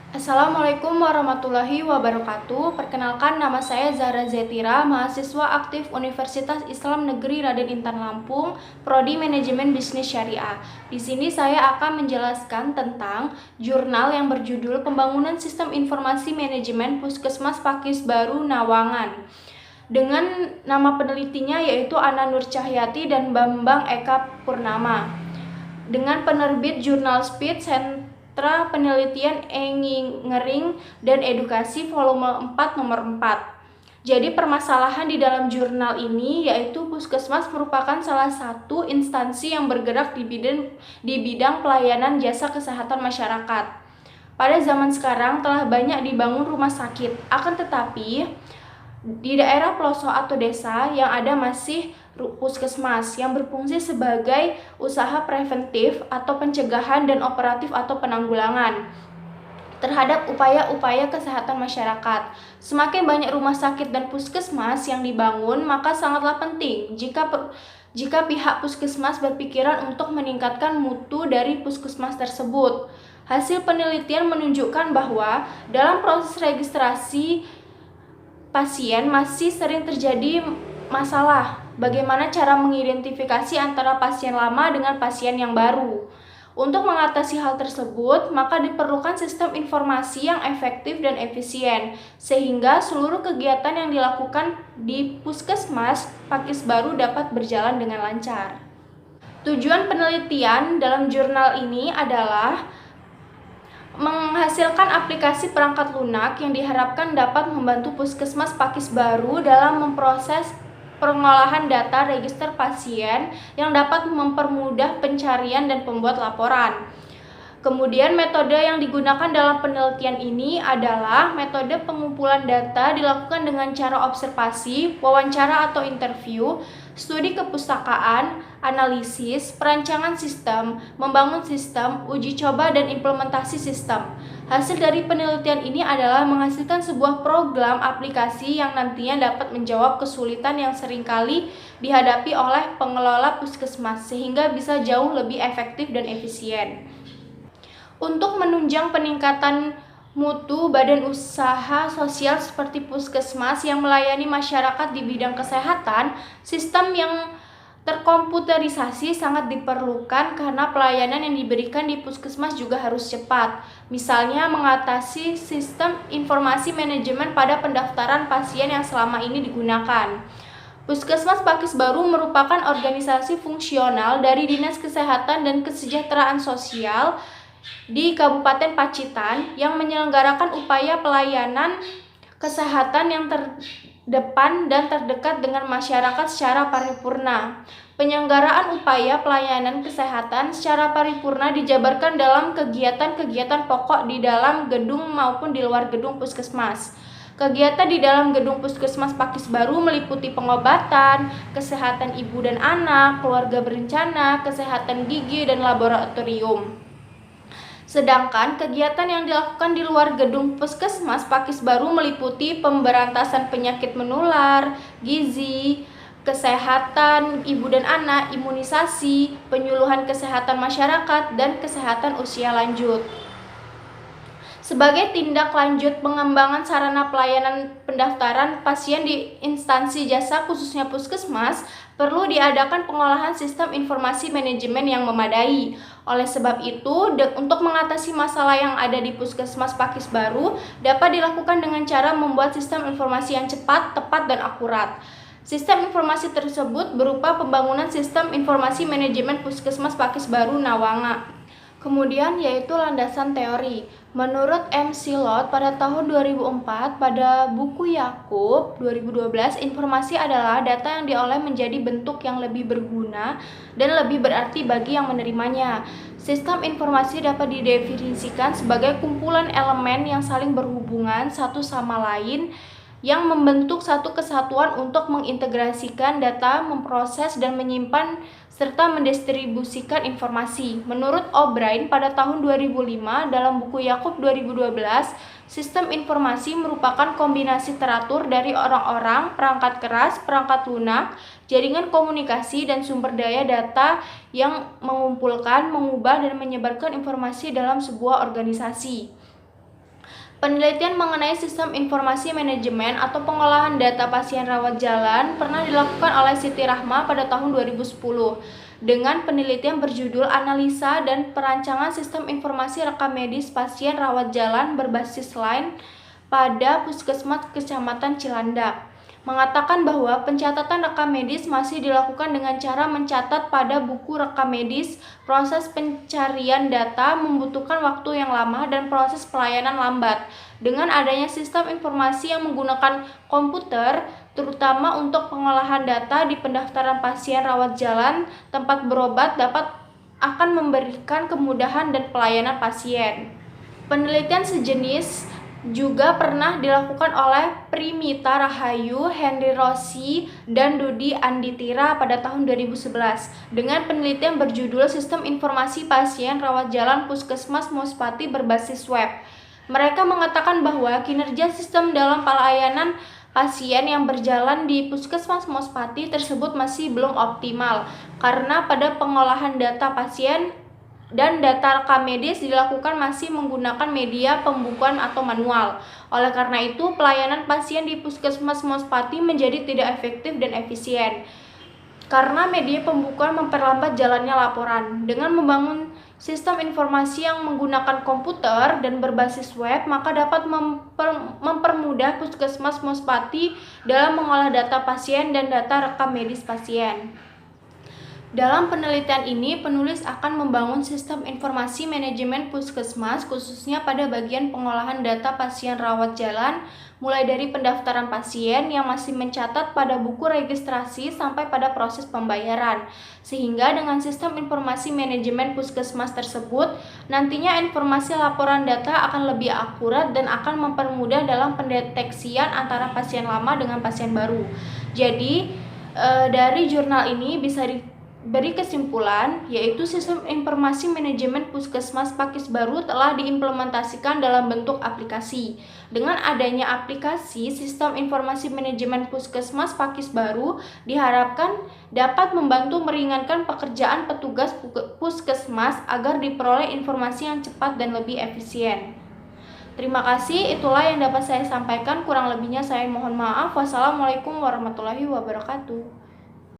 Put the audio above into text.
Assalamualaikum warahmatullahi wabarakatuh. Perkenalkan, nama saya Zahra Zetira, mahasiswa aktif Universitas Islam Negeri Raden Intan Lampung, Prodi Manajemen Bisnis Syariah. Di sini saya akan menjelaskan tentang jurnal yang berjudul Pembangunan Sistem Informasi Manajemen Puskesmas Pakis Baru Nawangan. Dengan nama penelitinya yaitu Ana Nur Cahyati dan Bambang Eka Purnama. Dengan penerbit Jurnal Speed Sentra Penelitian Engineering dan Edukasi volume 4 nomor 4. Jadi permasalahan di dalam jurnal ini yaitu Puskesmas merupakan salah satu instansi yang bergerak di bidang pelayanan jasa kesehatan masyarakat. Pada zaman sekarang telah banyak dibangun rumah sakit, akan tetapi di daerah pelosok atau desa yang ada masih puskesmas yang berfungsi sebagai usaha preventif atau pencegahan dan operatif atau penanggulangan terhadap upaya-upaya kesehatan masyarakat. Semakin banyak rumah sakit dan puskesmas yang dibangun, maka sangatlah penting jika pihak puskesmas berpikiran untuk meningkatkan mutu dari puskesmas tersebut. Hasil penelitian menunjukkan bahwa dalam proses registrasi pasien masih sering terjadi masalah bagaimana cara mengidentifikasi antara pasien lama dengan pasien yang baru. Untuk mengatasi hal tersebut, maka diperlukan sistem informasi yang efektif dan efisien, sehingga seluruh kegiatan yang dilakukan di Puskesmas Pakis Baru dapat berjalan dengan lancar. Tujuan penelitian dalam jurnal ini adalah menghasilkan aplikasi perangkat lunak yang diharapkan dapat membantu Puskesmas Pakis Baru dalam memproses pengolahan data register pasien yang dapat mempermudah pencarian dan pembuat laporan. Kemudian metode yang digunakan dalam penelitian ini adalah metode pengumpulan data dilakukan dengan cara observasi, wawancara atau interview, studi kepustakaan, analisis, perancangan sistem, membangun sistem, uji coba, dan implementasi sistem. Hasil dari penelitian ini adalah menghasilkan sebuah program aplikasi yang nantinya dapat menjawab kesulitan yang seringkali dihadapi oleh pengelola puskesmas sehingga bisa jauh lebih efektif dan efisien. Untuk menunjang peningkatan mutu badan usaha sosial seperti puskesmas yang melayani masyarakat di bidang kesehatan, sistem yang terkomputerisasi sangat diperlukan karena pelayanan yang diberikan di puskesmas juga harus cepat. Misalnya mengatasi sistem informasi manajemen pada pendaftaran pasien yang selama ini digunakan. Puskesmas Pakis Baru merupakan organisasi fungsional dari Dinas Kesehatan dan Kesejahteraan Sosial di Kabupaten Pacitan yang menyelenggarakan upaya pelayanan kesehatan yang terdepan dan terdekat dengan masyarakat secara paripurna. Penyelenggaraan upaya pelayanan kesehatan secara paripurna dijabarkan dalam kegiatan-kegiatan pokok di dalam gedung maupun di luar gedung puskesmas. Kegiatan di dalam gedung Puskesmas Pakis Baru meliputi pengobatan, kesehatan ibu dan anak, keluarga berencana, kesehatan gigi, dan laboratorium. Sedangkan kegiatan yang dilakukan di luar gedung Puskesmas Pakis Baru meliputi pemberantasan penyakit menular, gizi, kesehatan ibu dan anak, imunisasi, penyuluhan kesehatan masyarakat, dan kesehatan usia lanjut. Sebagai tindak lanjut pengembangan sarana pelayanan pendaftaran pasien di instansi jasa khususnya puskesmas, perlu diadakan pengolahan sistem informasi manajemen yang memadai. Oleh sebab itu, untuk mengatasi masalah yang ada di Puskesmas Pakis Baru, dapat dilakukan dengan cara membuat sistem informasi yang cepat, tepat, dan akurat. Sistem informasi tersebut berupa pembangunan sistem informasi manajemen Puskesmas Pakis Baru Nawangan. Kemudian yaitu landasan teori. Menurut M. Silot pada tahun 2004 pada buku Yakub 2012, informasi adalah data yang diolah menjadi bentuk yang lebih berguna dan lebih berarti bagi yang menerimanya. Sistem informasi dapat didefinisikan sebagai kumpulan elemen yang saling berhubungan satu sama lain yang membentuk satu kesatuan untuk mengintegrasikan data, memproses dan menyimpan serta mendistribusikan informasi. Menurut O'Brien pada tahun 2005 dalam buku Yakub 2012, sistem informasi merupakan kombinasi teratur dari orang-orang, perangkat keras, perangkat lunak, jaringan komunikasi, dan sumber daya data yang mengumpulkan, mengubah, dan menyebarkan informasi dalam sebuah organisasi. Penelitian mengenai sistem informasi manajemen atau pengolahan data pasien rawat jalan pernah dilakukan oleh Siti Rahma pada tahun 2010 dengan penelitian berjudul Analisa dan Perancangan Sistem Informasi Rekam Medis Pasien Rawat Jalan berbasis Line pada Puskesmas Kecamatan Cilandak, mengatakan bahwa pencatatan rekam medis masih dilakukan dengan cara mencatat pada buku rekam medis. Proses pencarian data membutuhkan waktu yang lama dan proses pelayanan lambat. Dengan adanya sistem informasi yang menggunakan komputer, terutama untuk pengolahan data di pendaftaran pasien rawat jalan, tempat berobat akan memberikan kemudahan dan pelayanan pasien. Penelitian sejenis juga pernah dilakukan oleh Primita Rahayu, Henry Rossi, dan Dudi Anditira pada tahun 2011 dengan penelitian berjudul Sistem Informasi Pasien Rawat Jalan Puskesmas Mospati berbasis web. Mereka mengatakan bahwa kinerja sistem dalam pelayanan pasien yang berjalan di Puskesmas Mospati tersebut masih belum optimal karena pada pengolahan data pasien dan data rekam medis dilakukan masih menggunakan media pembukuan atau manual. Oleh karena itu, pelayanan pasien di Puskesmas Mospati menjadi tidak efektif dan efisien karena media pembukuan memperlambat jalannya laporan. Dengan membangun sistem informasi yang menggunakan komputer dan berbasis web, maka dapat mempermudah Puskesmas Mospati dalam mengolah data pasien dan data rekam medis pasien. Dalam penelitian ini, penulis akan membangun sistem informasi manajemen puskesmas khususnya pada bagian pengolahan data pasien rawat jalan, mulai dari pendaftaran pasien yang masih mencatat pada buku registrasi sampai pada proses pembayaran. Sehingga dengan sistem informasi manajemen puskesmas tersebut, nantinya informasi laporan data akan lebih akurat dan akan mempermudah dalam pendeteksian antara pasien lama dengan pasien baru. Jadi, dari jurnal ini bisa beri kesimpulan, yaitu sistem informasi manajemen puskesmas Pakis Baru telah diimplementasikan dalam bentuk aplikasi. Dengan adanya aplikasi, sistem informasi manajemen puskesmas Pakis Baru diharapkan dapat membantu meringankan pekerjaan petugas puskesmas agar diperoleh informasi yang cepat dan lebih efisien. Terima kasih, itulah yang dapat saya sampaikan. Kurang lebihnya saya mohon maaf. Wassalamualaikum warahmatullahi wabarakatuh.